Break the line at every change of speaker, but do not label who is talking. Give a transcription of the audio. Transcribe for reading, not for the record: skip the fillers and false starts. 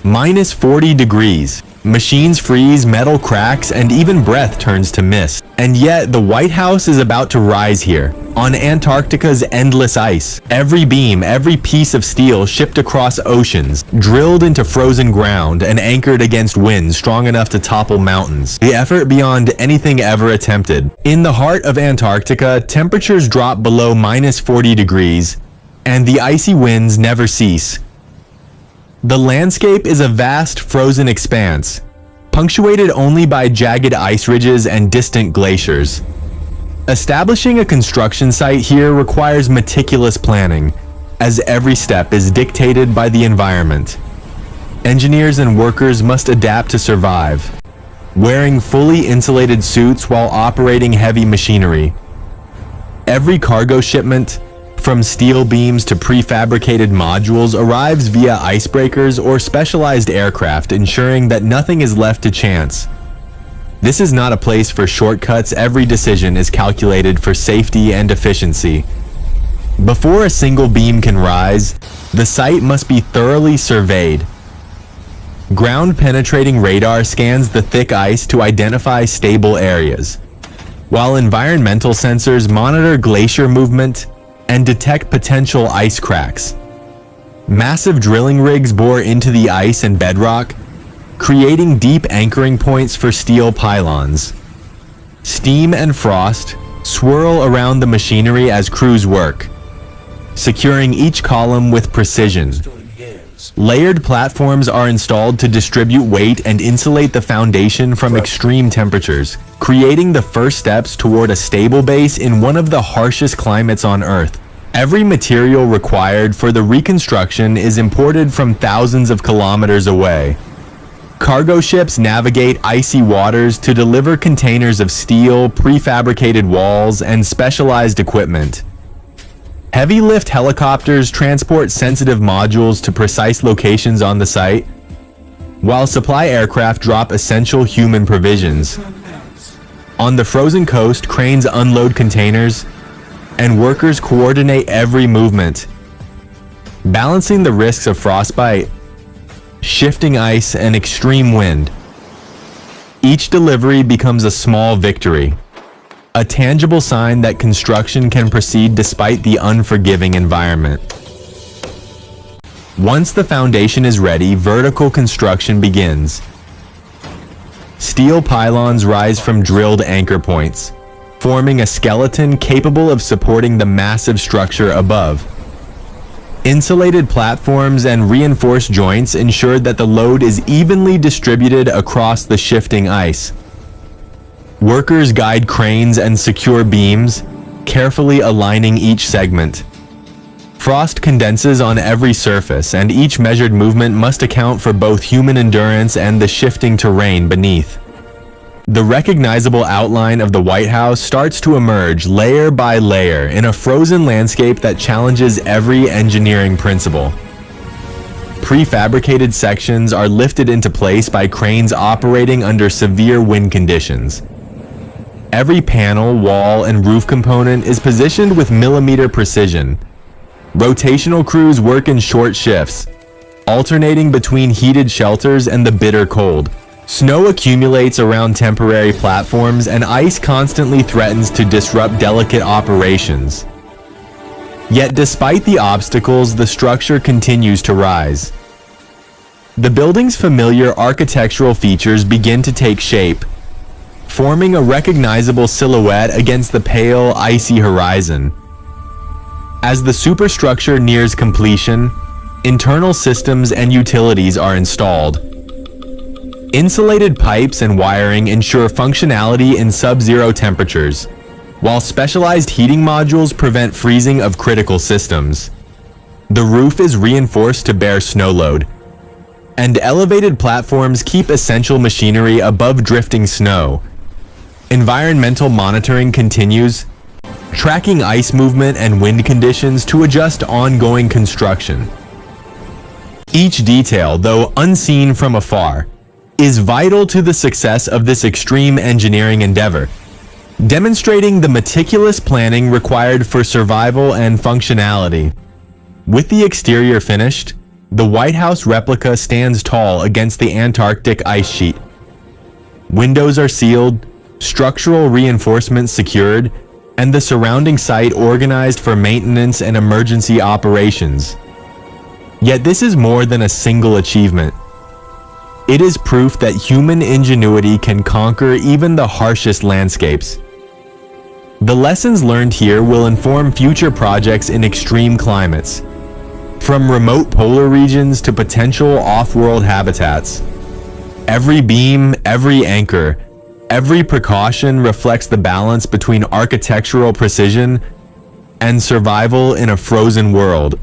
Minus 40 degrees. Machines freeze, metal cracks, and even breath turns to mist. And yet, the White House is about to rise here, on Antarctica's endless ice. Every beam, every piece of steel shipped across oceans, drilled into frozen ground, and anchored against winds strong enough to topple mountains. The effort beyond anything ever attempted. In the heart of Antarctica, temperatures drop below minus 40 degrees, and the icy winds never cease. The landscape is a vast frozen expanse, punctuated only by jagged ice ridges and distant glaciers. Establishing a construction site here requires meticulous planning, as every step is dictated by the environment. Engineers and workers must adapt to survive, wearing fully insulated suits while operating heavy machinery. Every cargo shipment, from steel beams to prefabricated modules, arrives via icebreakers or specialized aircraft, ensuring that nothing is left to chance. This is not a place for shortcuts. Every decision is calculated for safety and efficiency. Before a single beam can rise, the site must be thoroughly surveyed. Ground-penetrating radar scans the thick ice to identify stable areas, while environmental sensors monitor glacier movement and detect potential ice cracks. Massive drilling rigs bore into the ice and bedrock, creating deep anchoring points for steel pylons. Steam and frost swirl around the machinery as crews work, securing each column with precision. Layered platforms are installed to distribute weight and insulate the foundation from extreme temperatures, creating the first steps toward a stable base in one of the harshest climates on Earth. Every material required for the reconstruction is imported from thousands of kilometers away. Cargo ships navigate icy waters to deliver containers of steel, prefabricated walls, and specialized equipment. Heavy lift helicopters transport sensitive modules to precise locations on the site, while supply aircraft drop essential human provisions. On the frozen coast, cranes unload containers, and workers coordinate every movement, balancing the risks of frostbite, shifting ice, and extreme wind. Each delivery becomes a small victory, a tangible sign that construction can proceed despite the unforgiving environment. Once the foundation is ready, vertical construction begins. Steel pylons rise from drilled anchor points, forming a skeleton capable of supporting the massive structure above. Insulated platforms and reinforced joints ensure that the load is evenly distributed across the shifting ice. Workers guide cranes and secure beams, carefully aligning each segment. Frost condenses on every surface, and each measured movement must account for both human endurance and the shifting terrain beneath. The recognizable outline of the White House starts to emerge layer by layer in a frozen landscape that challenges every engineering principle. Prefabricated sections are lifted into place by cranes operating under severe wind conditions. Every panel, wall, and roof component is positioned with millimeter precision. Rotational crews work in short shifts, alternating between heated shelters and the bitter cold. Snow accumulates around temporary platforms, and ice constantly threatens to disrupt delicate operations. Yet despite the obstacles, the structure continues to rise. The building's familiar architectural features begin to take shape, forming a recognizable silhouette against the pale, icy horizon. As the superstructure nears completion, internal systems and utilities are installed. Insulated pipes and wiring ensure functionality in sub-zero temperatures, while specialized heating modules prevent freezing of critical systems. The roof is reinforced to bear snow load, and elevated platforms keep essential machinery above drifting snow. Environmental monitoring continues, tracking ice movement and wind conditions to adjust ongoing construction. Each detail, though unseen from afar, is vital to the success of this extreme engineering endeavor, demonstrating the meticulous planning required for survival and functionality. With the exterior finished, The White House replica stands tall against the Antarctic ice sheet. Windows are sealed, structural reinforcements secured, and the surrounding site organized for maintenance and emergency operations. Yet this is more than a single achievement. It is proof that human ingenuity can conquer even the harshest landscapes. The lessons learned here will inform future projects in extreme climates, from remote polar regions to potential off-world habitats. Every beam, every anchor, every precaution reflects the balance between architectural precision and survival in a frozen world.